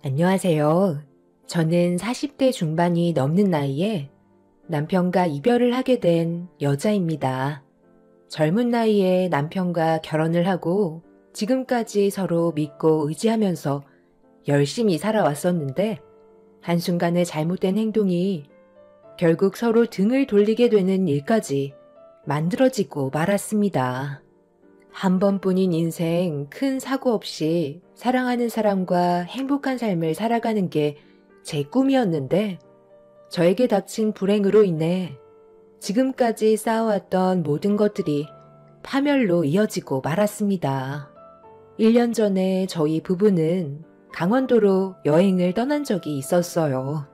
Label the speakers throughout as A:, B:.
A: 안녕하세요. 저는 40대 중반이 넘는 나이에 남편과 이별을 하게 된 여자입니다. 젊은 나이에 남편과 결혼을 하고 지금까지 서로 믿고 의지하면서 열심히 살아왔었는데 한순간에 잘못된 행동이 결국 서로 등을 돌리게 되는 일까지 만들어지고 말았습니다. 한 번뿐인 인생 큰 사고 없이 사랑하는 사람과 행복한 삶을 살아가는 게 제 꿈이었는데 저에게 닥친 불행으로 인해 지금까지 쌓아왔던 모든 것들이 파멸로 이어지고 말았습니다. 1년 전에 저희 부부는 강원도로 여행을 떠난 적이 있었어요.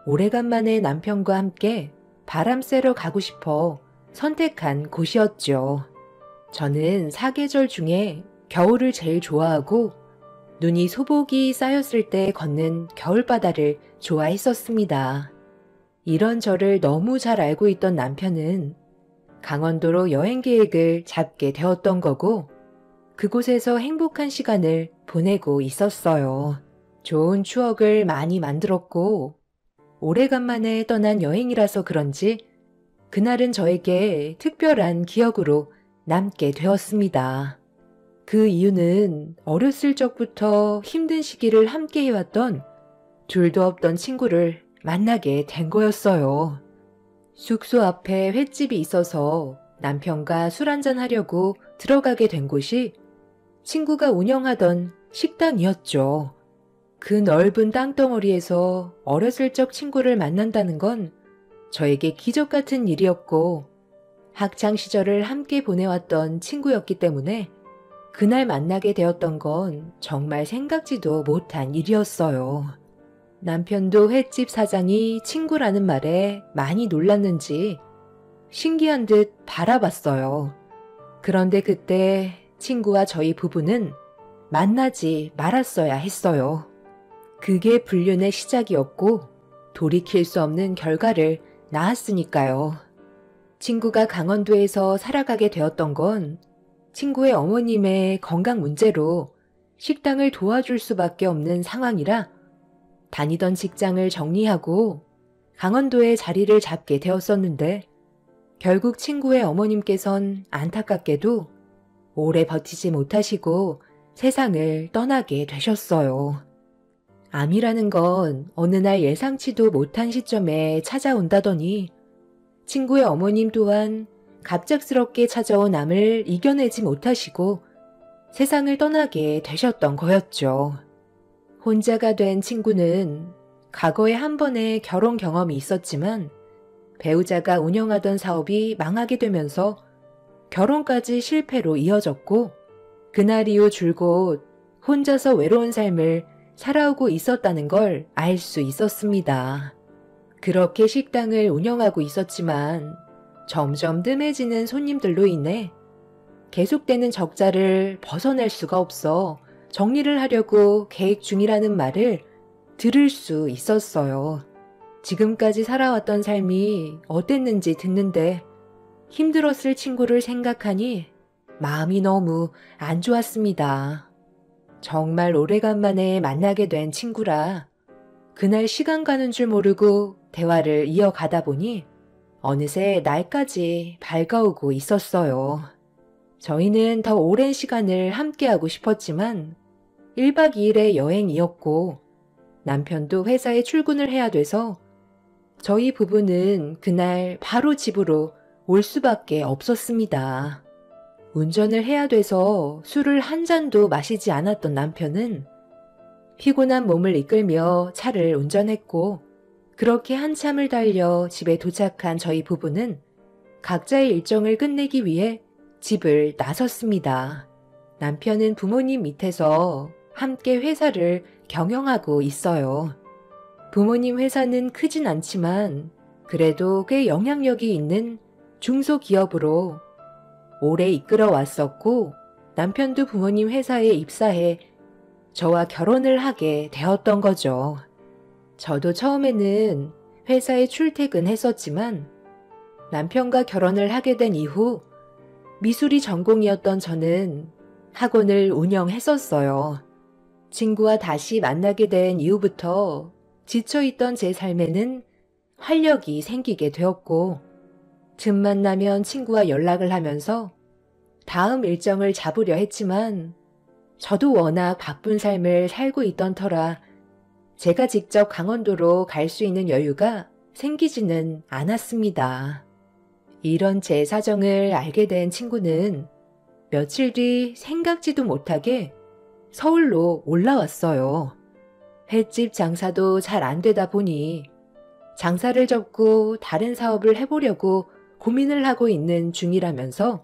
A: 오래간만에 남편과 함께 바람 쐬러 가고 싶어 선택한 곳이었죠. 저는 사계절 중에 겨울을 제일 좋아하고 눈이 소복이 쌓였을 때 걷는 겨울바다를 좋아했었습니다. 이런 저를 너무 잘 알고 있던 남편은 강원도로 여행 계획을 잡게 되었던 거고 그곳에서 행복한 시간을 보내고 있었어요. 좋은 추억을 많이 만들었고 오래간만에 떠난 여행이라서 그런지 그날은 저에게 특별한 기억으로 남게 되었습니다. 그 이유는 어렸을 적부터 힘든 시기를 함께 해왔던 둘도 없던 친구를 만나게 된 거였어요. 숙소 앞에 횟집이 있어서 남편과 술 한잔 하려고 들어가게 된 곳이 친구가 운영하던 식당이었죠. 그 넓은 땅덩어리에서 어렸을 적 친구를 만난다는 건 저에게 기적 같은 일이었고 학창 시절을 함께 보내왔던 친구였기 때문에 그날 만나게 되었던 건 정말 생각지도 못한 일이었어요. 남편도 횟집 사장이 친구라는 말에 많이 놀랐는지 신기한 듯 바라봤어요. 그런데 그때 친구와 저희 부부는 만나지 말았어야 했어요. 그게 불륜의 시작이었고 돌이킬 수 없는 결과를 낳았으니까요. 친구가 강원도에서 살아가게 되었던 건 친구의 어머님의 건강 문제로 식당을 도와줄 수밖에 없는 상황이라 다니던 직장을 정리하고 강원도에 자리를 잡게 되었었는데 결국 친구의 어머님께선 안타깝게도 오래 버티지 못하시고 세상을 떠나게 되셨어요. 암이라는 건 어느 날 예상치도 못한 시점에 찾아온다더니 친구의 어머님 또한 갑작스럽게 찾아온 암을 이겨내지 못하시고 세상을 떠나게 되셨던 거였죠. 혼자가 된 친구는 과거에 한 번의 결혼 경험이 있었지만 배우자가 운영하던 사업이 망하게 되면서 결혼까지 실패로 이어졌고 그날 이후 줄곧 혼자서 외로운 삶을 살아오고 있었다는 걸 알 수 있었습니다. 그렇게 식당을 운영하고 있었지만 점점 뜸해지는 손님들로 인해 계속되는 적자를 벗어날 수가 없어 정리를 하려고 계획 중이라는 말을 들을 수 있었어요. 지금까지 살아왔던 삶이 어땠는지 듣는데 힘들었을 친구를 생각하니 마음이 너무 안 좋았습니다. 정말 오래간만에 만나게 된 친구라 그날 시간 가는 줄 모르고 대화를 이어가다 보니 어느새 날까지 밝아오고 있었어요. 저희는 더 오랜 시간을 함께하고 싶었지만 1박 2일의 여행이었고 남편도 회사에 출근을 해야 돼서 저희 부부는 그날 바로 집으로 올 수밖에 없었습니다. 운전을 해야 돼서 술을 한 잔도 마시지 않았던 남편은 피곤한 몸을 이끌며 차를 운전했고 그렇게 한참을 달려 집에 도착한 저희 부부는 각자의 일정을 끝내기 위해 집을 나섰습니다. 남편은 부모님 밑에서 함께 회사를 경영하고 있어요. 부모님 회사는 크진 않지만 그래도 꽤 영향력이 있는 중소기업으로 오래 이끌어 왔었고 남편도 부모님 회사에 입사해 저와 결혼을 하게 되었던 거죠. 저도 처음에는 회사에 출퇴근했었지만 남편과 결혼을 하게 된 이후 미술이 전공이었던 저는 학원을 운영했었어요. 친구와 다시 만나게 된 이후부터 지쳐있던 제 삶에는 활력이 생기게 되었고, 틈만 나면 친구와 연락을 하면서 다음 일정을 잡으려 했지만 저도 워낙 바쁜 삶을 살고 있던 터라 제가 직접 강원도로 갈 수 있는 여유가 생기지는 않았습니다. 이런 제 사정을 알게 된 친구는 며칠 뒤 생각지도 못하게 서울로 올라왔어요. 횟집 장사도 잘 안 되다 보니 장사를 접고 다른 사업을 해보려고 고민을 하고 있는 중이라면서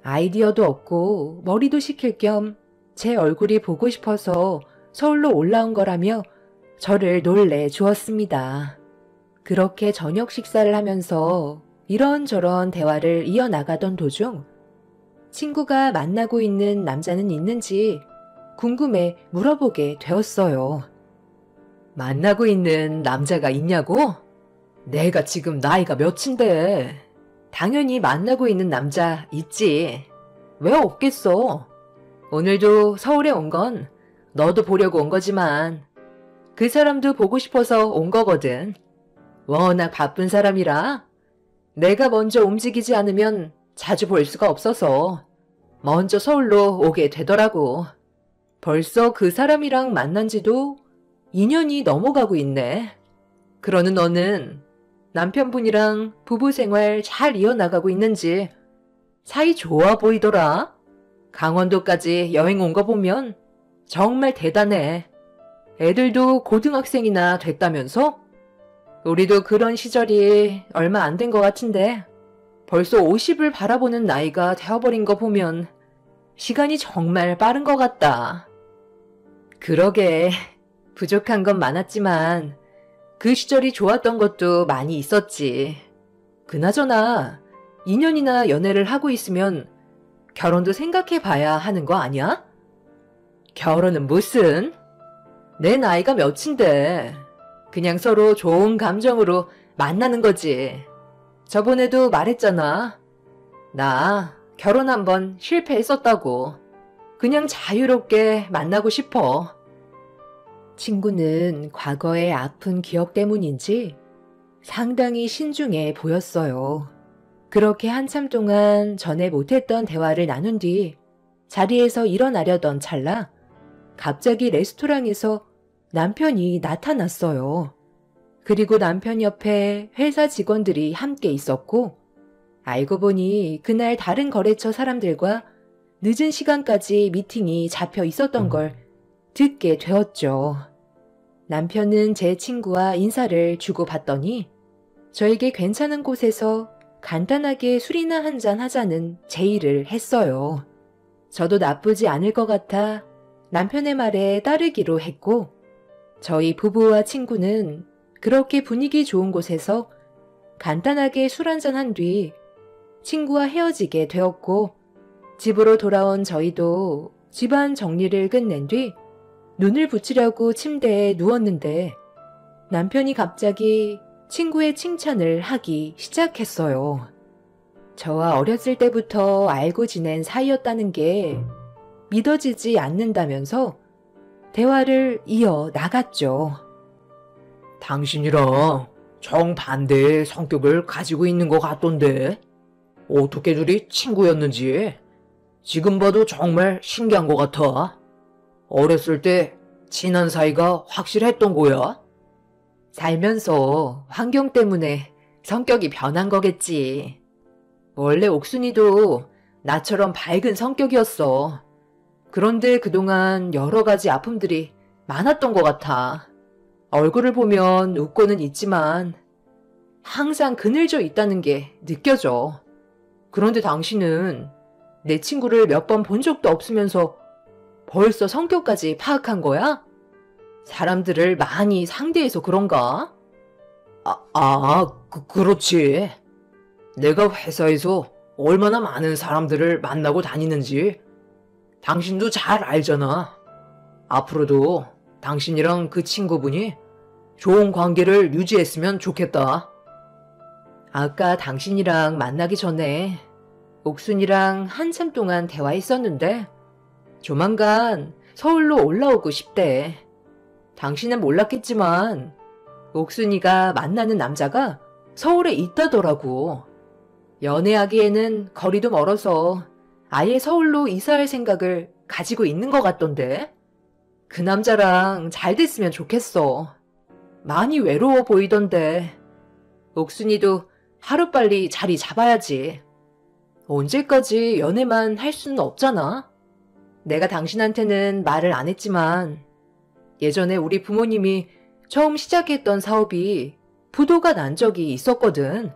A: 아이디어도 없고 머리도 식힐 겸 제 얼굴이 보고 싶어서 서울로 올라온 거라며 저를 놀래 주었습니다. 그렇게 저녁 식사를 하면서 이런저런 대화를 이어나가던 도중 친구가 만나고 있는 남자는 있는지 궁금해 물어보게 되었어요. 만나고 있는 남자가 있냐고? 내가 지금 나이가 몇인데 당연히 만나고 있는 남자 있지. 왜 없겠어? 오늘도 서울에 온 건 너도 보려고 온 거지만 그 사람도 보고 싶어서 온 거거든. 워낙 바쁜 사람이라 내가 먼저 움직이지 않으면 자주 볼 수가 없어서 먼저 서울로 오게 되더라고. 벌써 그 사람이랑 만난 지도 2년이 넘어가고 있네. 그러는 너는 남편분이랑 부부 생활 잘 이어나가고 있는지 사이 좋아 보이더라. 강원도까지 여행 온 거 보면 정말 대단해. 애들도 고등학생이나 됐다면서? 우리도 그런 시절이 얼마 안 된 것 같은데 벌써 50을 바라보는 나이가 되어버린 거 보면 시간이 정말 빠른 것 같다. 그러게, 부족한 건 많았지만 그 시절이 좋았던 것도 많이 있었지. 그나저나 2년이나 연애를 하고 있으면 결혼도 생각해봐야 하는 거 아니야? 결혼은 무슨? 내 나이가 몇인데 그냥 서로 좋은 감정으로 만나는 거지. 저번에도 말했잖아. 나 결혼 한번 실패했었다고. 그냥 자유롭게 만나고 싶어. 친구는 과거의 아픈 기억 때문인지 상당히 신중해 보였어요. 그렇게 한참 동안 전에 못했던 대화를 나눈 뒤 자리에서 일어나려던 찰나 갑자기 레스토랑에서 남편이 나타났어요. 그리고 남편 옆에 회사 직원들이 함께 있었고 알고 보니 그날 다른 거래처 사람들과 늦은 시간까지 미팅이 잡혀 있었던 걸 듣게 되었죠. 남편은 제 친구와 인사를 주고받더니 저에게 괜찮은 곳에서 간단하게 술이나 한잔 하자는 제의를 했어요. 저도 나쁘지 않을 것 같아 남편의 말에 따르기로 했고 저희 부부와 친구는 그렇게 분위기 좋은 곳에서 간단하게 술 한잔 한 뒤 친구와 헤어지게 되었고 집으로 돌아온 저희도 집안 정리를 끝낸 뒤 눈을 붙이려고 침대에 누웠는데 남편이 갑자기 친구의 칭찬을 하기 시작했어요. 저와 어렸을 때부터 알고 지낸 사이였다는 게 믿어지지 않는다면서 대화를 이어 나갔죠. 당신이랑 정반대의 성격을 가지고 있는 것 같던데 어떻게 둘이 친구였는지 지금 봐도 정말 신기한 것 같아. 어렸을 때 친한 사이가 확실했던 거야? 살면서 환경 때문에 성격이 변한 거겠지. 원래 옥순이도 나처럼 밝은 성격이었어. 그런데 그동안 여러 가지 아픔들이 많았던 것 같아. 얼굴을 보면 웃고는 있지만 항상 그늘져 있다는 게 느껴져. 그런데 당신은 내 친구를 몇 번 본 적도 없으면서 벌써 성격까지 파악한 거야? 사람들을 많이 상대해서 그런가? 그렇지. 내가 회사에서 얼마나 많은 사람들을 만나고 다니는지 당신도 잘 알잖아. 앞으로도 당신이랑 그 친구분이 좋은 관계를 유지했으면 좋겠다. 아까 당신이랑 만나기 전에 옥순이랑 한참 동안 대화했었는데 조만간 서울로 올라오고 싶대. 당신은 몰랐겠지만 옥순이가 만나는 남자가 서울에 있다더라고. 연애하기에는 거리도 멀어서 아예 서울로 이사할 생각을 가지고 있는 것 같던데. 그 남자랑 잘 됐으면 좋겠어. 많이 외로워 보이던데. 옥순이도 하루빨리 자리 잡아야지. 언제까지 연애만 할 수는 없잖아. 내가 당신한테는 말을 안 했지만 예전에 우리 부모님이 처음 시작했던 사업이 부도가 난 적이 있었거든.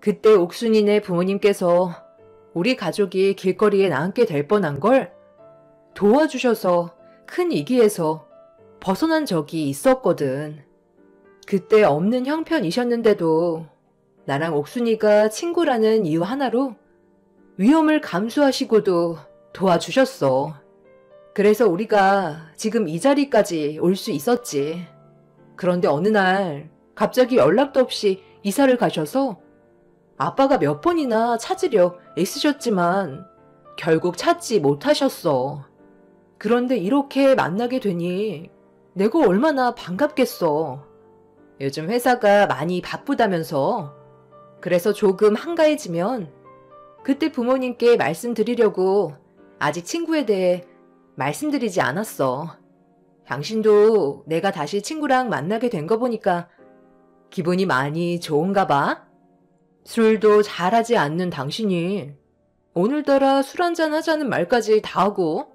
A: 그때 옥순이네 부모님께서 우리 가족이 길거리에 나앉게 될 뻔한 걸 도와주셔서 큰 위기에서 벗어난 적이 있었거든. 그때 없는 형편이셨는데도 나랑 옥순이가 친구라는 이유 하나로 위험을 감수하시고도 도와주셨어. 그래서 우리가 지금 이 자리까지 올 수 있었지. 그런데 어느 날 갑자기 연락도 없이 이사를 가셔서 아빠가 몇 번이나 찾으려 애쓰셨지만 결국 찾지 못하셨어. 그런데 이렇게 만나게 되니 내가 얼마나 반갑겠어. 요즘 회사가 많이 바쁘다면서. 그래서 조금 한가해지면 그때 부모님께 말씀드리려고 아직 친구에 대해 말씀드리지 않았어. 당신도 내가 다시 친구랑 만나게 된 거 보니까 기분이 많이 좋은가 봐. 술도 잘하지 않는 당신이 오늘따라 술 한잔 하자는 말까지 다 하고.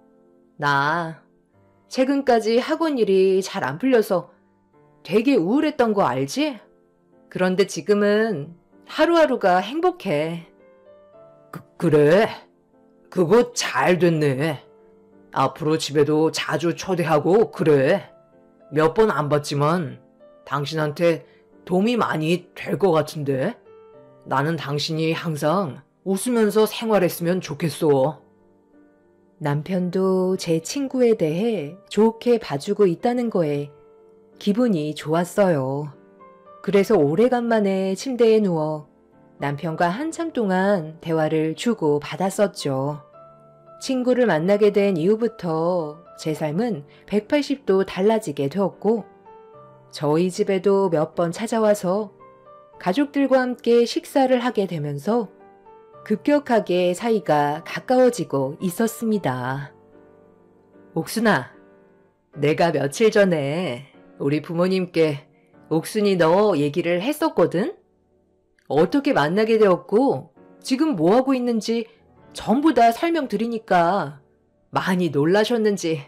A: 나 최근까지 학원 일이 잘 안 풀려서 되게 우울했던 거 알지? 그런데 지금은 하루하루가 행복해. 그래? 그거 잘 됐네. 앞으로 집에도 자주 초대하고 그래. 몇 번 안 봤지만 당신한테 도움이 많이 될 것 같은데. 나는 당신이 항상 웃으면서 생활했으면 좋겠어. 남편도 제 친구에 대해 좋게 봐주고 있다는 거에 기분이 좋았어요. 그래서 오래간만에 침대에 누워 남편과 한참 동안 대화를 주고 받았었죠. 친구를 만나게 된 이후부터 제 삶은 180도 달라지게 되었고 저희 집에도 몇 번 찾아와서 가족들과 함께 식사를 하게 되면서 급격하게 사이가 가까워지고 있었습니다. 옥순아, 내가 며칠 전에 우리 부모님께 옥순이 너 얘기를 했었거든? 어떻게 만나게 되었고 지금 뭐하고 있는지 전부 다 설명드리니까 많이 놀라셨는지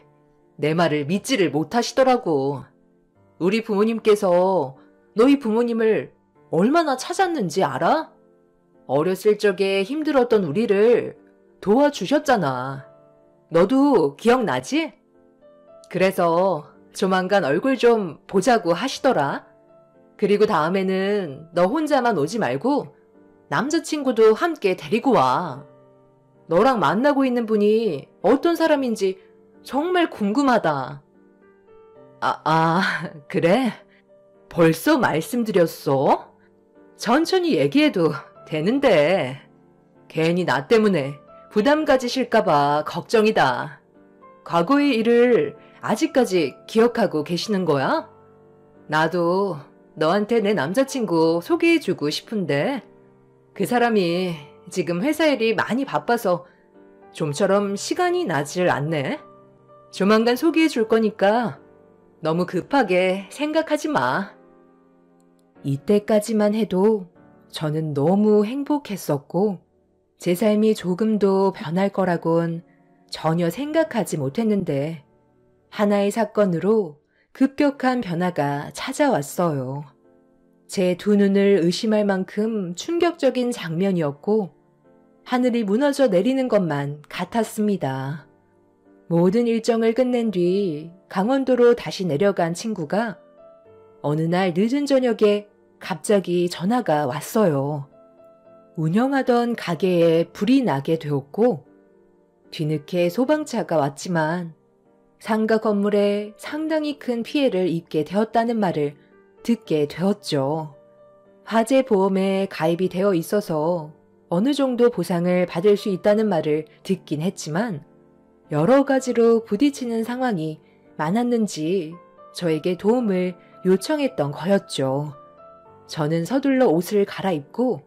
A: 내 말을 믿지를 못하시더라고. 우리 부모님께서 너희 부모님을 얼마나 찾았는지 알아? 어렸을 적에 힘들었던 우리를 도와주셨잖아. 너도 기억나지? 그래서 조만간 얼굴 좀 보자고 하시더라. 그리고 다음에는 너 혼자만 오지 말고 남자친구도 함께 데리고 와. 너랑 만나고 있는 분이 어떤 사람인지 정말 궁금하다. 그래? 벌써 말씀드렸어? 천천히 얘기해도 되는데. 괜히 나 때문에 부담 가지실까봐 걱정이다. 과거의 일을 아직까지 기억하고 계시는 거야? 나도 너한테 내 남자친구 소개해주고 싶은데 그 사람이 지금 회사 일이 많이 바빠서 좀처럼 시간이 나질 않네. 조만간 소개해줄 거니까 너무 급하게 생각하지 마. 이때까지만 해도 저는 너무 행복했었고 제 삶이 조금도 변할 거라곤 전혀 생각하지 못했는데 하나의 사건으로 급격한 변화가 찾아왔어요. 제 두 눈을 의심할 만큼 충격적인 장면이었고 하늘이 무너져 내리는 것만 같았습니다. 모든 일정을 끝낸 뒤 강원도로 다시 내려간 친구가 어느 날 늦은 저녁에 갑자기 전화가 왔어요. 운영하던 가게에 불이 나게 되었고 뒤늦게 소방차가 왔지만 상가 건물에 상당히 큰 피해를 입게 되었다는 말을 듣게 되었죠. 화재 보험에 가입이 되어 있어서 어느 정도 보상을 받을 수 있다는 말을 듣긴 했지만 여러 가지로 부딪히는 상황이 많았는지 저에게 도움을 요청했던 거였죠. 저는 서둘러 옷을 갈아입고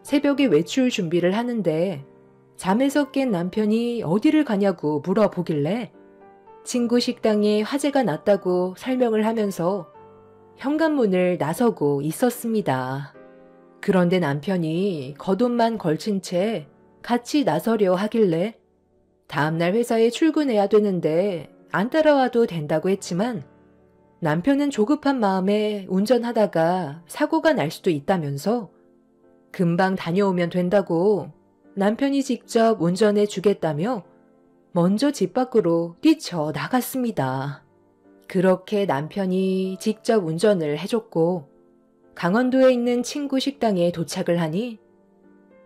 A: 새벽에 외출 준비를 하는데 잠에서 깬 남편이 어디를 가냐고 물어보길래 친구 식당에 화재가 났다고 설명을 하면서 현관문을 나서고 있었습니다. 그런데 남편이 겉옷만 걸친 채 같이 나서려 하길래 다음날 회사에 출근해야 되는데 안 따라와도 된다고 했지만 남편은 조급한 마음에 운전하다가 사고가 날 수도 있다면서 금방 다녀오면 된다고 남편이 직접 운전해 주겠다며 먼저 집 밖으로 뛰쳐나갔습니다. 그렇게 남편이 직접 운전을 해줬고 강원도에 있는 친구 식당에 도착을 하니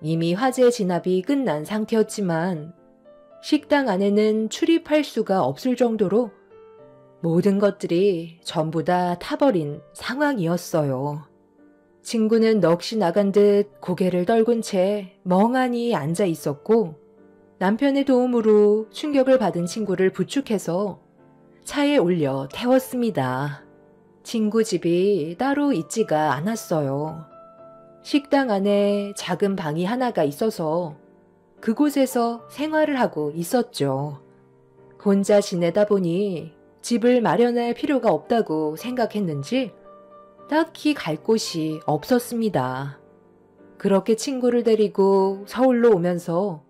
A: 이미 화재 진압이 끝난 상태였지만 식당 안에는 출입할 수가 없을 정도로 모든 것들이 전부 다 타버린 상황이었어요. 친구는 넋이 나간 듯 고개를 떨군 채 멍하니 앉아 있었고 남편의 도움으로 충격을 받은 친구를 부축해서 차에 올려 태웠습니다. 친구 집이 따로 있지가 않았어요. 식당 안에 작은 방이 하나가 있어서 그곳에서 생활을 하고 있었죠. 혼자 지내다 보니 집을 마련할 필요가 없다고 생각했는지 딱히 갈 곳이 없었습니다. 그렇게 친구를 데리고 서울로 오면서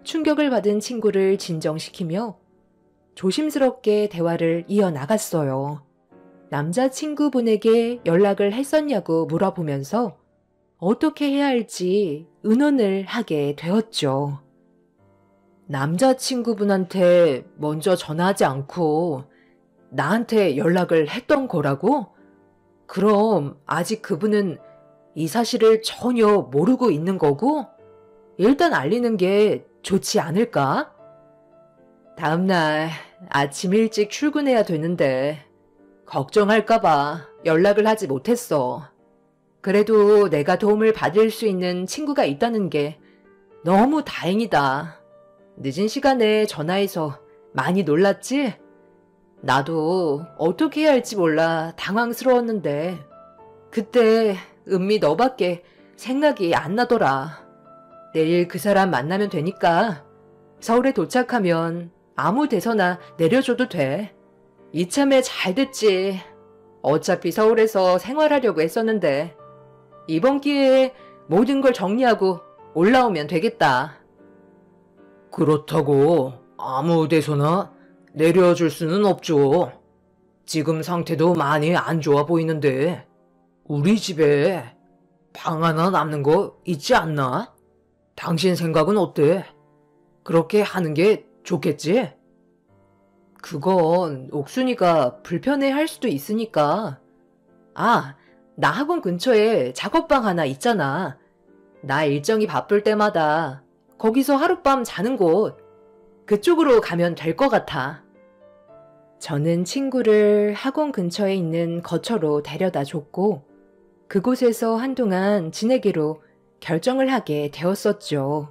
A: 충격을 받은 친구를 진정시키며 조심스럽게 대화를 이어나갔어요. 남자친구분에게 연락을 했었냐고 물어보면서 어떻게 해야 할지 의논을 하게 되었죠. 남자친구분한테 먼저 전화하지 않고 나한테 연락을 했던 거라고? 그럼 아직 그분은 이 사실을 전혀 모르고 있는 거고? 일단 알리는 게 좋지 않을까? 다음날 아침 일찍 출근해야 되는데 걱정할까봐 연락을 하지 못했어. 그래도 내가 도움을 받을 수 있는 친구가 있다는 게 너무 다행이다. 늦은 시간에 전화해서 많이 놀랐지? 나도 어떻게 해야 할지 몰라 당황스러웠는데 그때 은미 너밖에 생각이 안 나더라. 내일 그 사람 만나면 되니까 서울에 도착하면 아무 데서나 내려줘도 돼. 이참에 잘 됐지. 어차피 서울에서 생활하려고 했었는데 이번 기회에 모든 걸 정리하고 올라오면 되겠다. 그렇다고 아무 데서나 내려줄 수는 없죠. 지금 상태도 많이 안 좋아 보이는데 우리 집에 방 하나 남는 거 있지 않나? 당신 생각은 어때? 그렇게 하는 게 좋겠지? 그건 옥순이가 불편해할 수도 있으니까. 아, 나 학원 근처에 작업방 하나 있잖아. 나 일정이 바쁠 때마다 거기서 하룻밤 자는 곳. 그쪽으로 가면 될 것 같아. 저는 친구를 학원 근처에 있는 거처로 데려다 줬고 그곳에서 한동안 지내기로 결정을 하게 되었었죠.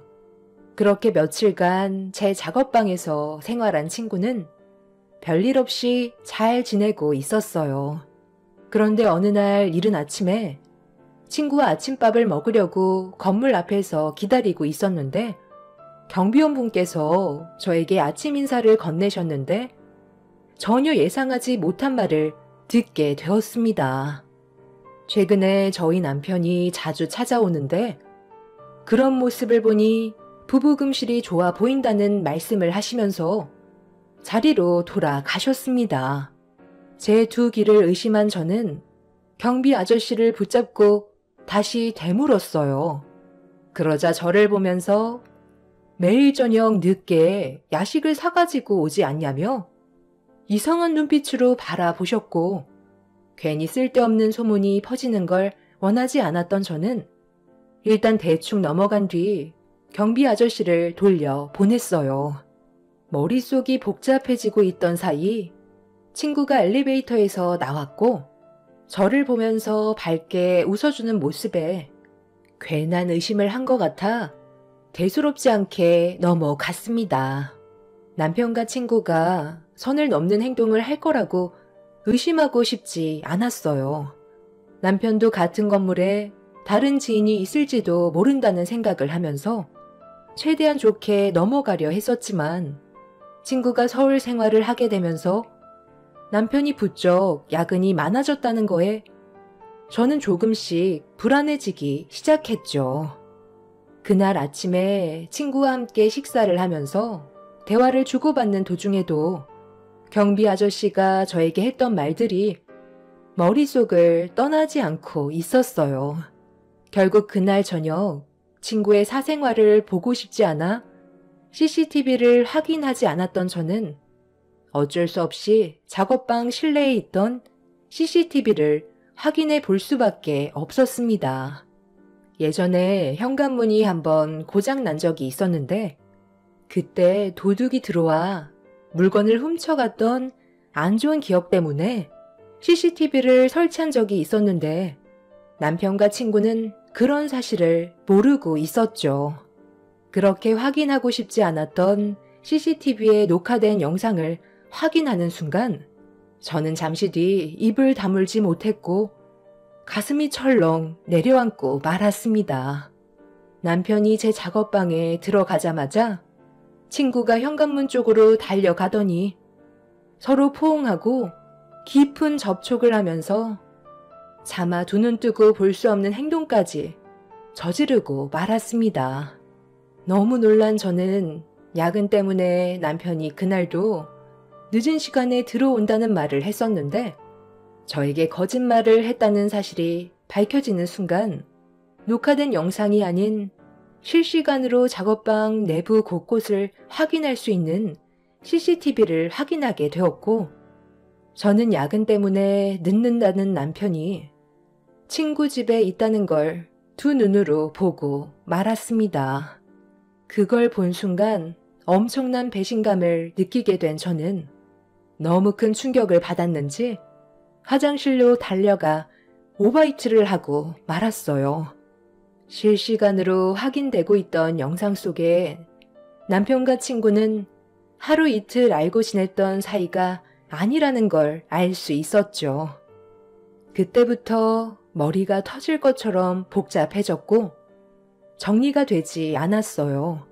A: 그렇게 며칠간 제 작업방에서 생활한 친구는 별일 없이 잘 지내고 있었어요. 그런데 어느 날 이른 아침에 친구와 아침밥을 먹으려고 건물 앞에서 기다리고 있었는데 경비원분께서 저에게 아침 인사를 건네셨는데 전혀 예상하지 못한 말을 듣게 되었습니다. 최근에 저희 남편이 자주 찾아오는데 그런 모습을 보니 부부금실이 좋아 보인다는 말씀을 하시면서 자리로 돌아가셨습니다. 제 두 귀를 의심한 저는 경비 아저씨를 붙잡고 다시 되물었어요. 그러자 저를 보면서 매일 저녁 늦게 야식을 사가지고 오지 않냐며 이상한 눈빛으로 바라보셨고 괜히 쓸데없는 소문이 퍼지는 걸 원하지 않았던 저는 일단 대충 넘어간 뒤 경비 아저씨를 돌려 보냈어요. 머릿속이 복잡해지고 있던 사이 친구가 엘리베이터에서 나왔고 저를 보면서 밝게 웃어주는 모습에 괜한 의심을 한 것 같아 대수롭지 않게 넘어갔습니다. 남편과 친구가 선을 넘는 행동을 할 거라고 의심하고 싶지 않았어요. 남편도 같은 건물에 다른 지인이 있을지도 모른다는 생각을 하면서 최대한 좋게 넘어가려 했었지만 친구가 서울 생활을 하게 되면서 남편이 부쩍 야근이 많아졌다는 거에 저는 조금씩 불안해지기 시작했죠. 그날 아침에 친구와 함께 식사를 하면서 대화를 주고받는 도중에도 경비 아저씨가 저에게 했던 말들이 머릿속을 떠나지 않고 있었어요. 결국 그날 저녁 친구의 사생활을 보고 싶지 않아 CCTV를 확인하지 않았던 저는 어쩔 수 없이 작업방 실내에 있던 CCTV를 확인해 볼 수밖에 없었습니다. 예전에 현관문이 한번 고장 난 적이 있었는데 그때 도둑이 들어와 물건을 훔쳐갔던 안 좋은 기억 때문에 CCTV를 설치한 적이 있었는데 남편과 친구는 그런 사실을 모르고 있었죠. 그렇게 확인하고 싶지 않았던 CCTV에 녹화된 영상을 확인하는 순간 저는 잠시 뒤 입을 다물지 못했고 가슴이 철렁 내려앉고 말았습니다. 남편이 제 작업방에 들어가자마자 친구가 현관문 쪽으로 달려가더니 서로 포옹하고 깊은 접촉을 하면서 차마 두 눈 뜨고 볼 수 없는 행동까지 저지르고 말았습니다. 너무 놀란 저는 야근 때문에 남편이 그날도 늦은 시간에 들어온다는 말을 했었는데 저에게 거짓말을 했다는 사실이 밝혀지는 순간 녹화된 영상이 아닌 실시간으로 작업방 내부 곳곳을 확인할 수 있는 CCTV를 확인하게 되었고 저는 야근 때문에 늦는다는 남편이 친구 집에 있다는 걸 두 눈으로 보고 말았습니다. 그걸 본 순간 엄청난 배신감을 느끼게 된 저는 너무 큰 충격을 받았는지 화장실로 달려가 오버히트를 하고 말았어요. 실시간으로 확인되고 있던 영상 속에 남편과 친구는 하루 이틀 알고 지냈던 사이가 아니라는 걸 알 수 있었죠. 그때부터 머리가 터질 것처럼 복잡해졌고 정리가 되지 않았어요.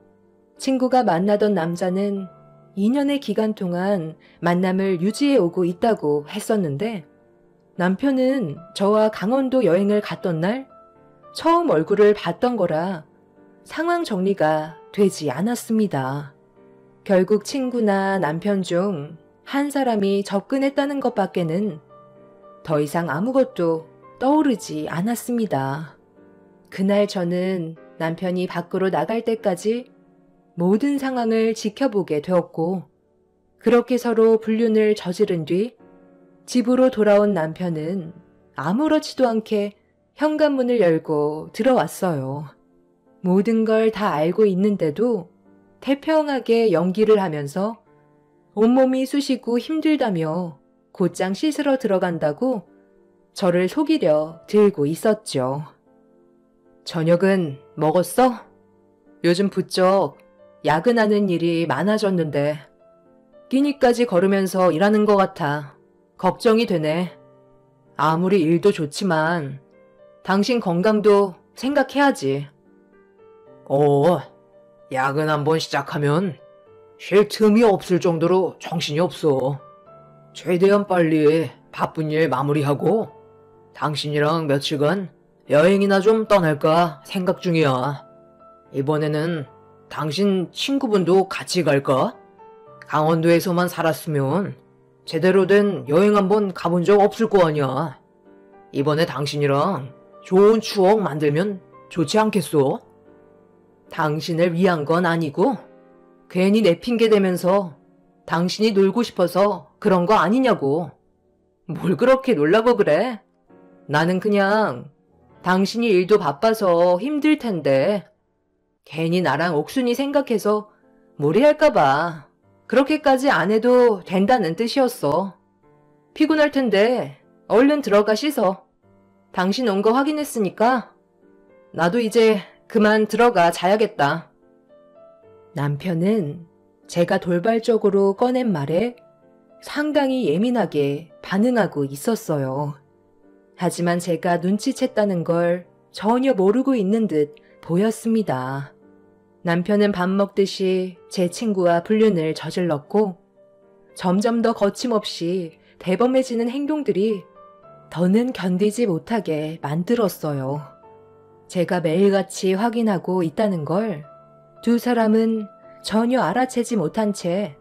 A: 친구가 만나던 남자는 2년의 기간 동안 만남을 유지해 오고 있다고 했었는데 남편은 저와 강원도 여행을 갔던 날 처음 얼굴을 봤던 거라 상황 정리가 되지 않았습니다. 결국 친구나 남편 중 한 사람이 접근했다는 것밖에는 더 이상 아무것도 떠오르지 않았습니다. 그날 저는 남편이 밖으로 나갈 때까지 모든 상황을 지켜보게 되었고 그렇게 서로 불륜을 저지른 뒤 집으로 돌아온 남편은 아무렇지도 않게 현관문을 열고 들어왔어요. 모든 걸 다 알고 있는데도 태평하게 연기를 하면서 온몸이 쑤시고 힘들다며 곧장 씻으러 들어간다고 저를 속이려 들고 있었죠. 저녁은 먹었어? 요즘 부쩍 야근하는 일이 많아졌는데 끼니까지 걸으면서 일하는 것 같아 걱정이 되네. 아무리 일도 좋지만 당신 건강도 생각해야지. 야근 한번 시작하면 쉴 틈이 없을 정도로 정신이 없어. 최대한 빨리 바쁜 일 마무리하고 당신이랑 며칠간 여행이나 좀 떠날까 생각 중이야. 이번에는 당신 친구분도 같이 갈까? 강원도에서만 살았으면 제대로 된 여행 한번 가본 적 없을 거 아니야. 이번에 당신이랑 좋은 추억 만들면 좋지 않겠소? 당신을 위한 건 아니고 괜히 내 핑계 대면서 당신이 놀고 싶어서 그런 거 아니냐고. 뭘 그렇게 놀라고 그래? 나는 그냥 당신이 일도 바빠서 힘들 텐데 괜히 나랑 옥순이 생각해서 무리할까 봐 그렇게까지 안 해도 된다는 뜻이었어. 피곤할 텐데 얼른 들어가 씻어. 당신 온 거 확인했으니까 나도 이제 그만 들어가 자야겠다. 남편은 제가 돌발적으로 꺼낸 말에 상당히 예민하게 반응하고 있었어요. 하지만 제가 눈치챘다는 걸 전혀 모르고 있는 듯 보였습니다. 남편은 밥 먹듯이 제 친구와 불륜을 저질렀고 점점 더 거침없이 대범해지는 행동들이 더는 견디지 못하게 만들었어요. 제가 매일같이 확인하고 있다는 걸 두 사람은 전혀 알아채지 못한 채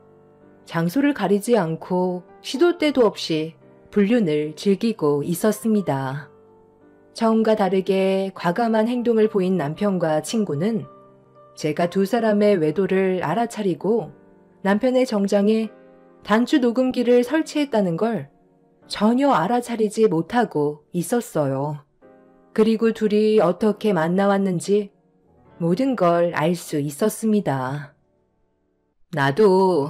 A: 장소를 가리지 않고 시도 때도 없이 불륜을 즐기고 있었습니다. 처음과 다르게 과감한 행동을 보인 남편과 친구는 제가 두 사람의 외도를 알아차리고 남편의 정장에 단추 녹음기를 설치했다는 걸 전혀 알아차리지 못하고 있었어요. 그리고 둘이 어떻게 만나왔는지 모든 걸 알 수 있었습니다. 나도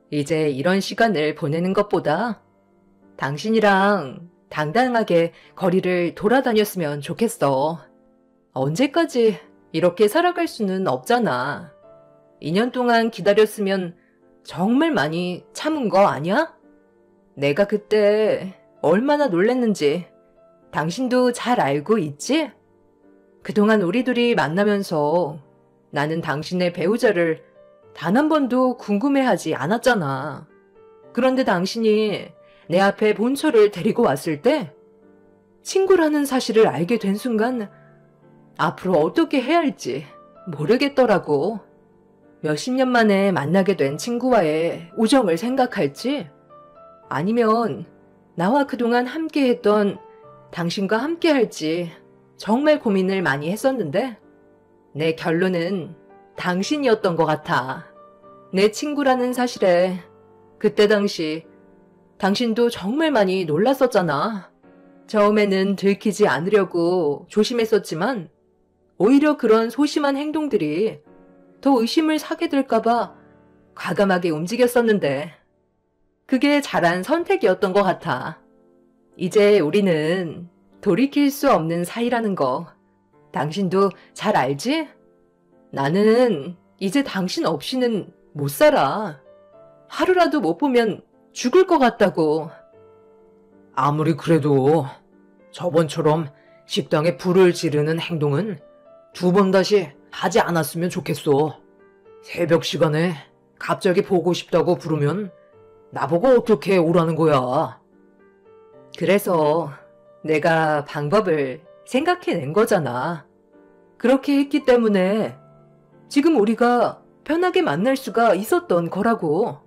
A: 이제 이런 시간을 보내는 것보다 당신이랑 당당하게 거리를 돌아다녔으면 좋겠어. 언제까지 이렇게 살아갈 수는 없잖아. 2년 동안 기다렸으면 정말 많이 참은 거 아니야? 내가 그때 얼마나 놀랬는지 당신도 잘 알고 있지? 그동안 우리 둘이 만나면서 나는 당신의 배우자를 단 한 번도 궁금해하지 않았잖아. 그런데 당신이 내 앞에 본처를 데리고 왔을 때 친구라는 사실을 알게 된 순간 앞으로 어떻게 해야 할지 모르겠더라고. 몇십 년 만에 만나게 된 친구와의 우정을 생각할지 아니면 나와 그동안 함께했던 당신과 함께할지 정말 고민을 많이 했었는데 내 결론은 당신이었던 것 같아. 내 친구라는 사실에 그때 당시 당신도 정말 많이 놀랐었잖아. 처음에는 들키지 않으려고 조심했었지만 오히려 그런 소심한 행동들이 더 의심을 사게 될까봐 과감하게 움직였었는데 그게 잘한 선택이었던 것 같아. 이제 우리는 돌이킬 수 없는 사이라는 거 당신도 잘 알지? 나는 이제 당신 없이는 못 살아. 하루라도 못 보면 죽을 것 같다고.
B: 아무리 그래도 저번처럼 식당에 불을 지르는 행동은 두 번 다시 하지 않았으면 좋겠어. 새벽 시간에 갑자기 보고 싶다고 부르면 나보고 어떻게 오라는 거야.
A: 그래서 내가 방법을 생각해낸 거잖아. 그렇게 했기 때문에 지금 우리가 편하게 만날 수가 있었던 거라고.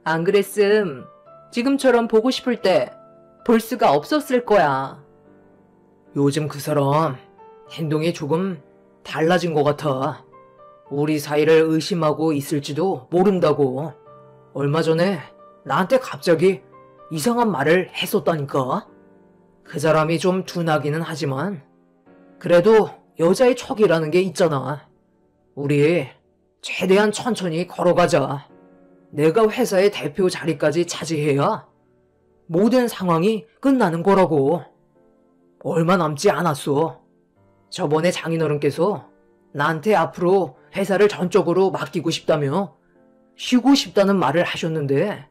A: 안 그랬음 지금처럼 보고 싶을 때 볼 수가 없었을 거야.
B: 요즘 그 사람 행동이 조금 달라진 것 같아. 우리 사이를 의심하고 있을지도 모른다고. 얼마 전에 나한테 갑자기 이상한 말을 했었다니까. 그 사람이 좀 둔하기는 하지만 그래도 여자의 척이라는 게 있잖아. 우리 최대한 천천히 걸어가자. 내가 회사의 대표 자리까지 차지해야 모든 상황이 끝나는 거라고. 얼마 남지 않았어. 저번에 장인어른께서 나한테 앞으로 회사를 전적으로 맡기고 싶다며 쉬고 싶다는 말을 하셨는데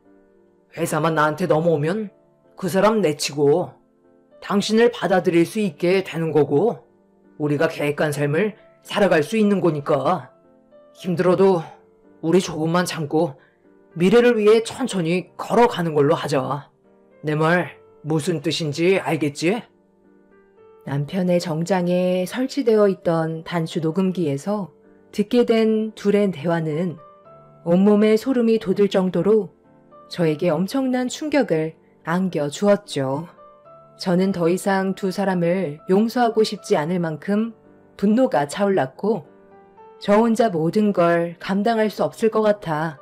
B: 회사만 나한테 넘어오면 그 사람 내치고 당신을 받아들일 수 있게 되는 거고 우리가 계획한 삶을 살아갈 수 있는 거니까 힘들어도 우리 조금만 참고 미래를 위해 천천히 걸어가는 걸로 하자. 내 말 무슨 뜻인지 알겠지?
A: 남편의 정장에 설치되어 있던 단추 녹음기에서 듣게 된 둘의 대화는 온몸에 소름이 돋을 정도로 저에게 엄청난 충격을 안겨주었죠. 저는 더 이상 두 사람을 용서하고 싶지 않을 만큼 분노가 차올랐고 저 혼자 모든 걸 감당할 수 없을 것 같아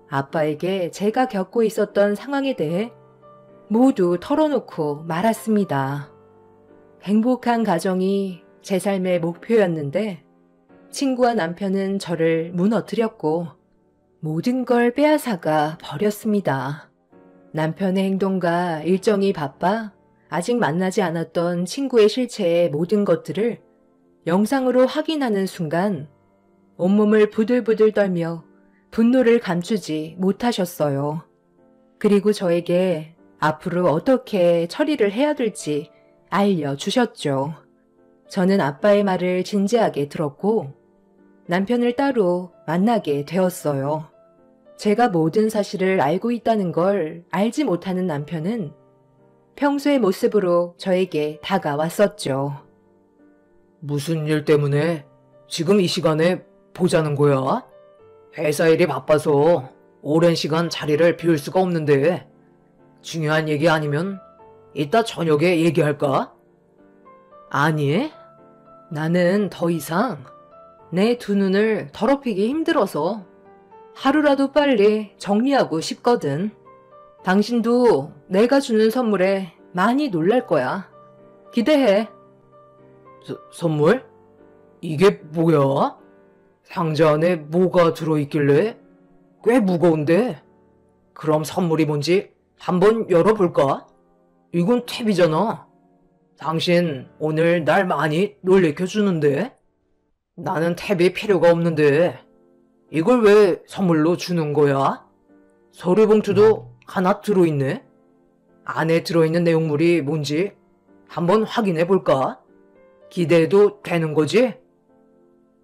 A: 아빠에게 제가 겪고 있었던 상황에 대해 모두 털어놓고 말았습니다. 행복한 가정이 제 삶의 목표였는데 친구와 남편은 저를 무너뜨렸고 모든 걸 빼앗아가 버렸습니다. 남편의 행동과 일정이 바빠 아직 만나지 않았던 친구의 실체의 모든 것들을 영상으로 확인하는 순간 온몸을 부들부들 떨며 분노를 감추지 못하셨어요. 그리고 저에게 앞으로 어떻게 처리를 해야 될지 알려주셨죠. 저는 아빠의 말을 진지하게 들었고 남편을 따로 만나게 되었어요. 제가 모든 사실을 알고 있다는 걸 알지 못하는 남편은 평소의 모습으로 저에게 다가왔었죠.
B: 무슨 일 때문에 지금 이 시간에 보자는 거야? 회사 일이 바빠서 오랜 시간 자리를 비울 수가 없는데 중요한 얘기 아니면 이따 저녁에 얘기할까? 아니, 나는 더 이상 내 두 눈을 더럽히기 힘들어서 하루라도 빨리 정리하고 싶거든. 당신도 내가 주는 선물에 많이 놀랄 거야. 기대해. 선물? 이게 뭐야? 상자 안에 뭐가 들어있길래? 꽤 무거운데? 그럼 선물이 뭔지 한번 열어볼까? 이건 탭이잖아. 당신 오늘 날 많이 놀래켜주는데? 나는 탭이 필요가 없는데 이걸 왜 선물로 주는 거야? 서류봉투도 하나 들어있네? 안에 들어있는 내용물이 뭔지 한번 확인해 볼까? 기대해도 되는 거지?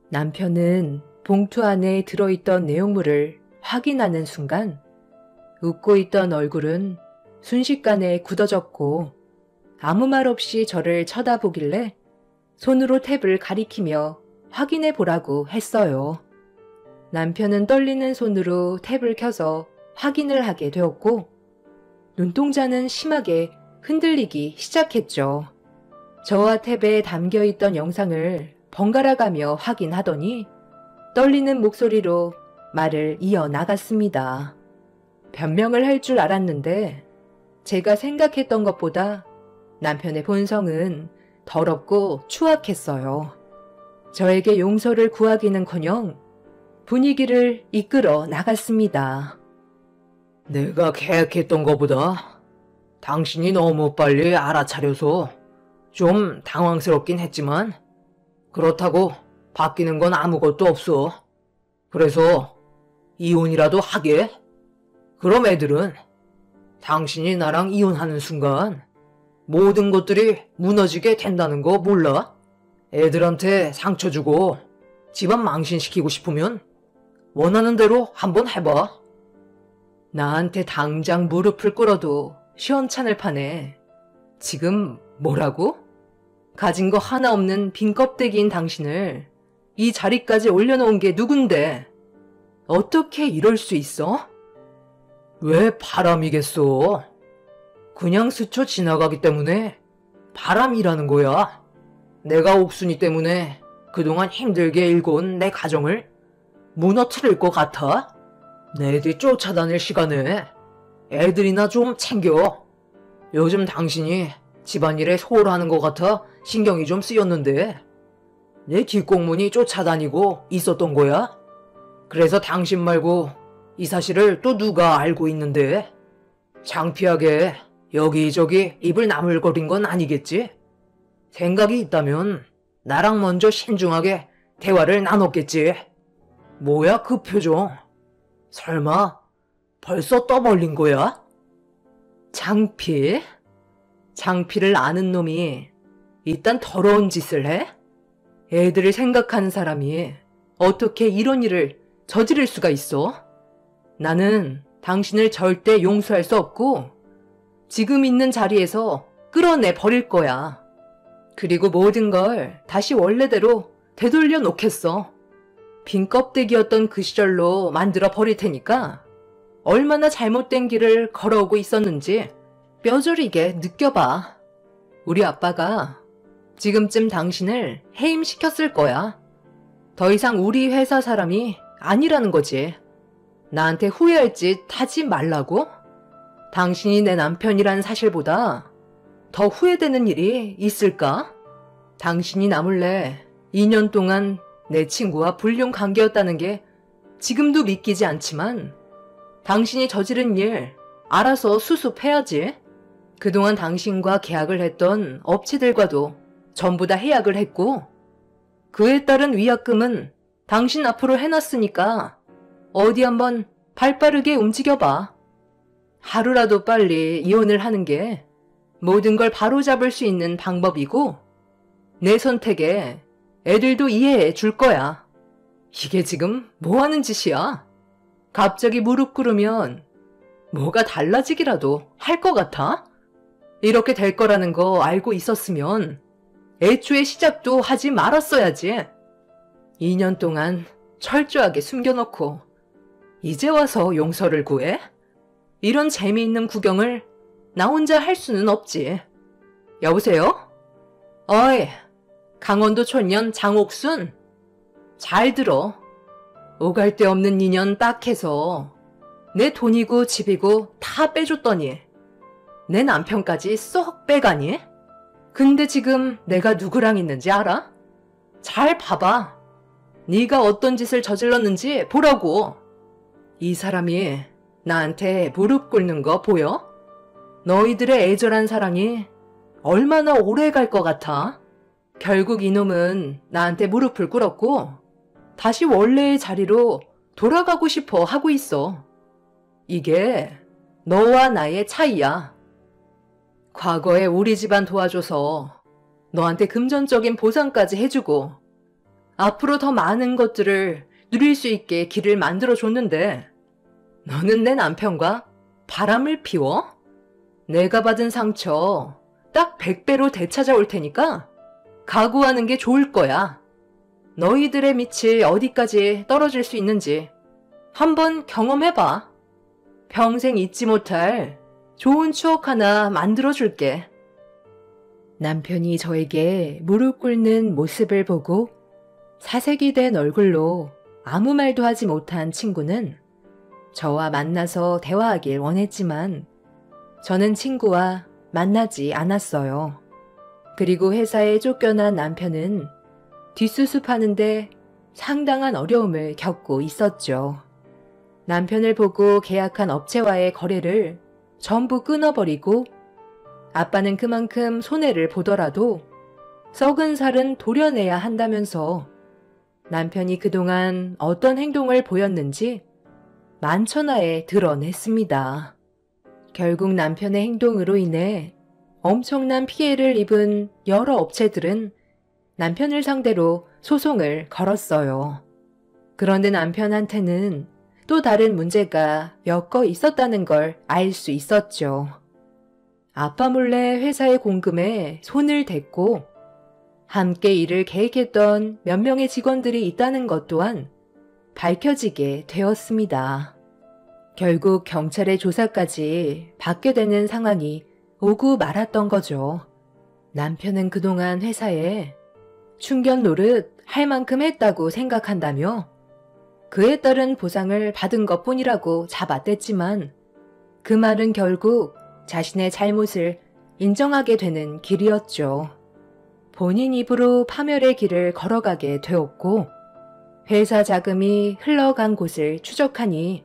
A: 남편은 봉투 안에 들어있던 내용물을 확인하는 순간 웃고 있던 얼굴은 순식간에 굳어졌고 아무 말 없이 저를 쳐다보길래 손으로 탭을 가리키며 확인해 보라고 했어요. 남편은 떨리는 손으로 탭을 켜서 확인을 하게 되었고 눈동자는 심하게 흔들리기 시작했죠. 저와 탭에 담겨있던 영상을 번갈아가며 확인하더니 떨리는 목소리로 말을 이어나갔습니다. 변명을 할 줄 알았는데 제가 생각했던 것보다 남편의 본성은 더럽고 추악했어요. 저에게 용서를 구하기는커녕 분위기를 이끌어 나갔습니다.
B: 내가 계획했던 것보다 당신이 너무 빨리 알아차려서 좀 당황스럽긴 했지만 그렇다고 바뀌는 건 아무것도 없어. 그래서 이혼이라도 하게? 그럼 애들은 당신이 나랑 이혼하는 순간 모든 것들이 무너지게 된다는 거 몰라? 애들한테 상처 주고 집안 망신시키고 싶으면 원하는 대로 한번 해봐. 나한테 당장 무릎을 꿇어도 시원찮을 판에 지금 뭐라고? 가진 거 하나 없는 빈 껍데기인 당신을 이 자리까지 올려놓은 게 누군데? 어떻게 이럴 수 있어? 왜 바람이겠어? 그냥 스쳐 지나가기 때문에 바람이라는 거야. 내가 옥순이 때문에 그동안 힘들게 일궈온 내 가정을 무너뜨릴 것 같아? 내 뒤 쫓아다닐 시간에 애들이나 좀 챙겨. 요즘 당신이 집안일에 소홀하는 것 같아 신경이 좀 쓰였는데 내 뒷공문이 쫓아다니고 있었던 거야? 그래서 당신 말고 이 사실을 또 누가 알고 있는데? 창피하게 여기저기 입을 나물거린 건 아니겠지? 생각이 있다면 나랑 먼저 신중하게 대화를 나눴겠지. 뭐야 그 표정? 설마 벌써 떠벌린 거야? 창피? 창피를 아는 놈이 이딴 더러운 짓을 해? 애들을 생각하는 사람이 어떻게 이런 일을 저지를 수가 있어? 나는 당신을 절대 용서할 수 없고 지금 있는 자리에서 끌어내 버릴 거야. 그리고 모든 걸 다시 원래대로 되돌려 놓겠어. 빈 껍데기였던 그 시절로 만들어 버릴 테니까 얼마나 잘못된 길을 걸어오고 있었는지 뼈저리게 느껴봐. 우리 아빠가 지금쯤 당신을 해임시켰을 거야. 더 이상 우리 회사 사람이 아니라는 거지. 나한테 후회할 짓 하지 말라고? 당신이 내 남편이란 사실보다 더 후회되는 일이 있을까? 당신이 나 몰래 2년 동안 내 친구와 불륜 관계였다는 게 지금도 믿기지 않지만 당신이 저지른 일 알아서 수습해야지. 그동안 당신과 계약을 했던 업체들과도 전부 다 해약을 했고 그에 따른 위약금은 당신 앞으로 해놨으니까
A: 어디 한번 발빠르게 움직여봐. 하루라도 빨리 이혼을 하는 게 모든 걸 바로잡을 수 있는 방법이고 내 선택에 애들도 이해해 줄 거야. 이게 지금 뭐 하는 짓이야? 갑자기 무릎 꿇으면 뭐가 달라지기라도 할 것 같아? 이렇게 될 거라는 거 알고 있었으면 애초에 시작도 하지 말았어야지. 2년 동안 철저하게 숨겨놓고 이제 와서 용서를 구해? 이런 재미있는 구경을 나 혼자 할 수는 없지. 여보세요? 어이, 강원도 촌년 장옥순. 잘 들어. 오갈 데 없는 인연 딱 해서 내 돈이고 집이고 다 빼줬더니 내 남편까지 쏙 빼가니? 근데 지금 내가 누구랑 있는지 알아? 잘 봐봐. 네가 어떤 짓을 저질렀는지 보라고. 이 사람이 나한테 무릎 꿇는 거 보여? 너희들의 애절한 사랑이 얼마나 오래 갈 것 같아? 결국 이놈은 나한테 무릎을 꿇었고 다시 원래의 자리로 돌아가고 싶어 하고 있어. 이게 너와 나의 차이야. 과거에 우리 집안 도와줘서 너한테 금전적인 보상까지 해주고 앞으로 더 많은 것들을 누릴 수 있게 길을 만들어줬는데 너는 내 남편과 바람을 피워? 내가 받은 상처 딱 100배로 되찾아올 테니까 각오하는 게 좋을 거야. 너희들의 밑이 어디까지 떨어질 수 있는지 한번 경험해봐. 평생 잊지 못할 좋은 추억 하나 만들어줄게. 남편이 저에게 무릎 꿇는 모습을 보고 사색이 된 얼굴로 아무 말도 하지 못한 친구는 저와 만나서 대화하길 원했지만 저는 친구와 만나지 않았어요. 그리고 회사에 쫓겨난 남편은 뒷수습하는데 상당한 어려움을 겪고 있었죠. 남편을 보고 계약한 업체와의 거래를 전부 끊어버리고 아빠는 그만큼 손해를 보더라도 썩은 살은 도려내야 한다면서 남편이 그동안 어떤 행동을 보였는지 만천하에 드러냈습니다. 결국 남편의 행동으로 인해 엄청난 피해를 입은 여러 업체들은 남편을 상대로 소송을 걸었어요. 그런데 남편한테는 또 다른 문제가 엮여 있었다는 걸 알 수 있었죠. 아빠 몰래 회사의 공금에 손을 댔고 함께 일을 계획했던 몇 명의 직원들이 있다는 것 또한 밝혀지게 되었습니다. 결국 경찰의 조사까지 받게 되는 상황이 오고 말았던 거죠. 남편은 그동안 회사에 충견 노릇 할 만큼 했다고 생각한다며 그에 따른 보상을 받은 것뿐이라고 잡아댔지만 그 말은 결국 자신의 잘못을 인정하게 되는 길이었죠. 본인 입으로 파멸의 길을 걸어가게 되었고 회사 자금이 흘러간 곳을 추적하니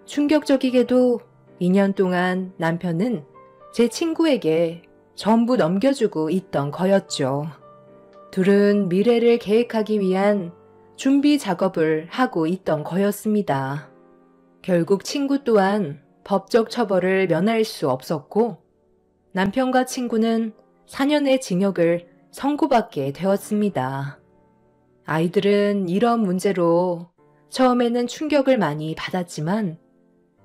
A: 충격적이게도 2년 동안 남편은 제 친구에게 전부 넘겨주고 있던 거였죠. 둘은 미래를 계획하기 위한 준비 작업을 하고 있던 거였습니다. 결국 친구 또한 법적 처벌을 면할 수 없었고 남편과 친구는 4년의 징역을 선고받게 되었습니다. 아이들은 이런 문제로 처음에는 충격을 많이 받았지만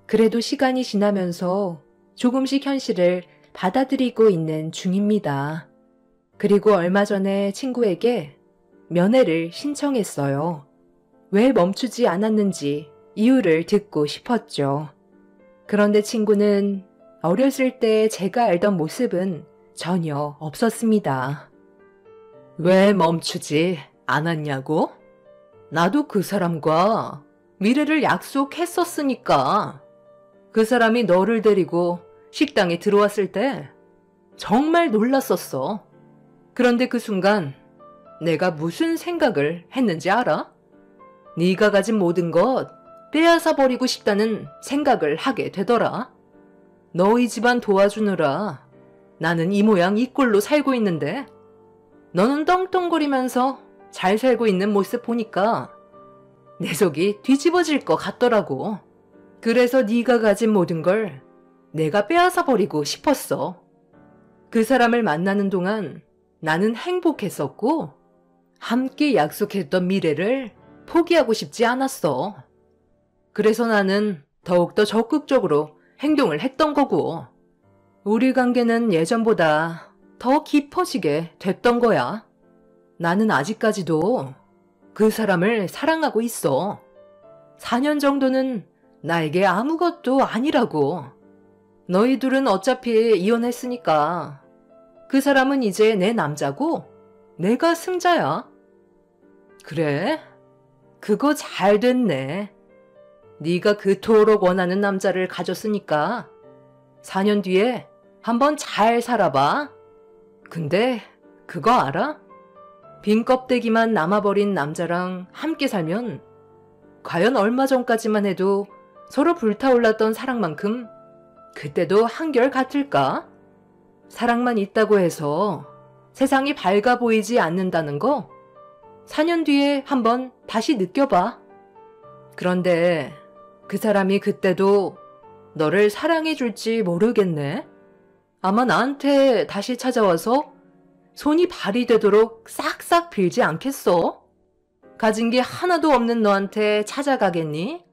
A: 그래도 시간이 지나면서 조금씩 현실을 받아들이고 있는 중입니다. 그리고 얼마 전에 친구에게 면회를 신청했어요. 왜 멈추지 않았는지 이유를 듣고 싶었죠. 그런데 친구는 어렸을 때 제가 알던 모습은 전혀 없었습니다. 왜 멈추지 않았냐고? 나도 그 사람과 미래를 약속했었으니까. 그 사람이 너를 데리고 식당에 들어왔을 때 정말 놀랐었어. 그런데 그 순간 내가 무슨 생각을 했는지 알아? 네가 가진 모든 것 빼앗아 버리고 싶다는 생각을 하게 되더라. 너희 집안 도와주느라 나는 이 모양 이 꼴로 살고 있는데 너는 떵떵거리면서 잘 살고 있는 모습 보니까 내 속이 뒤집어질 것 같더라고. 그래서 네가 가진 모든 걸 내가 빼앗아 버리고 싶었어. 그 사람을 만나는 동안 나는 행복했었고 함께 약속했던 미래를 포기하고 싶지 않았어. 그래서 나는 더욱더 적극적으로 행동을 했던 거고 우리 관계는 예전보다 더 깊어지게 됐던 거야. 나는 아직까지도 그 사람을 사랑하고 있어. 4년 정도는 나에게 아무것도 아니라고. 너희 둘은 어차피 이혼했으니까 그 사람은 이제 내 남자고 내가 승자야. 그래? 그거 잘 됐네. 네가 그토록 원하는 남자를 가졌으니까 4년 뒤에 한번 잘 살아봐. 근데 그거 알아? 빈 껍데기만 남아버린 남자랑 함께 살면 과연 얼마 전까지만 해도 서로 불타올랐던 사랑만큼 그때도 한결 같을까? 사랑만 있다고 해서 세상이 밝아 보이지 않는다는 거 4년 뒤에 한번 다시 느껴봐. 그런데 그 사람이 그때도 너를 사랑해 줄지 모르겠네. 아마 나한테 다시 찾아와서 손이 발이 되도록 싹싹 빌지 않겠어? 가진 게 하나도 없는 너한테 찾아가겠니?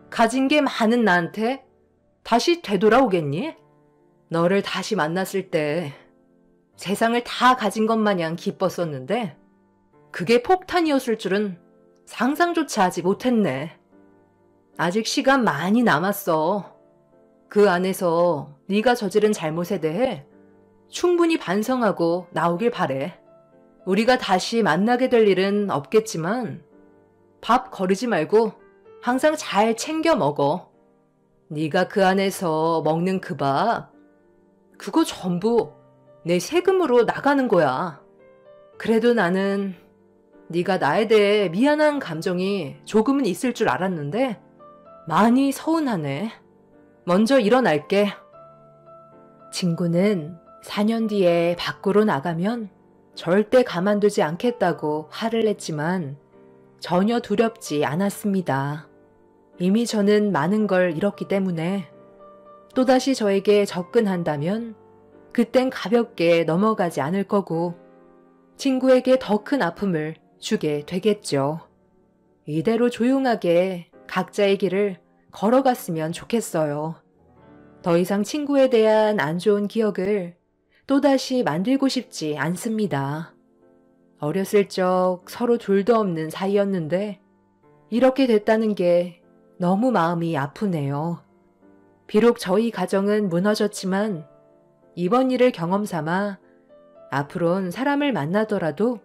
A: 가진 게 많은 나한테 다시 되돌아오겠니? 너를 다시 만났을 때 세상을 다 가진 것 마냥 기뻤었는데 그게 폭탄이었을 줄은 상상조차 하지 못했네. 아직 시간 많이 남았어. 그 안에서 네가 저지른 잘못에 대해 충분히 반성하고 나오길 바래. 우리가 다시 만나게 될 일은 없겠지만 밥 거르지 말고 항상 잘 챙겨 먹어. 네가 그 안에서 먹는 그 밥, 그거 전부 내 세금으로 나가는 거야. 그래도 나는 네가 나에 대해 미안한 감정이 조금은 있을 줄 알았는데 많이 서운하네. 먼저 일어날게. 친구는 4년 뒤에 밖으로 나가면 절대 가만두지 않겠다고 화를 냈지만 전혀 두렵지 않았습니다. 이미 저는 많은 걸 잃었기 때문에 또다시 저에게 접근한다면 그땐 가볍게 넘어가지 않을 거고 친구에게 더 큰 아픔을 주게 되겠죠. 이대로 조용하게 각자의 길을 걸어갔으면 좋겠어요. 더 이상 친구에 대한 안 좋은 기억을 또다시 만들고 싶지 않습니다. 어렸을 적 서로 둘도 없는 사이였는데 이렇게 됐다는 게 너무 마음이 아프네요. 비록 저희 가정은 무너졌지만 이번 일을 경험 삼아 앞으론 사람을 만나더라도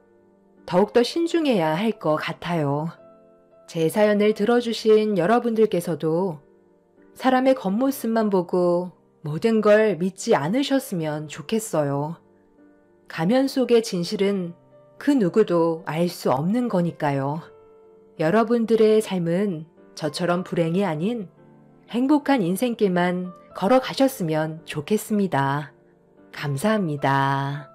A: 더욱더 신중해야 할 것 같아요. 제 사연을 들어주신 여러분들께서도 사람의 겉모습만 보고 모든 걸 믿지 않으셨으면 좋겠어요. 가면 속의 진실은 그 누구도 알 수 없는 거니까요. 여러분들의 삶은 저처럼 불행이 아닌 행복한 인생길만 걸어가셨으면 좋겠습니다. 감사합니다.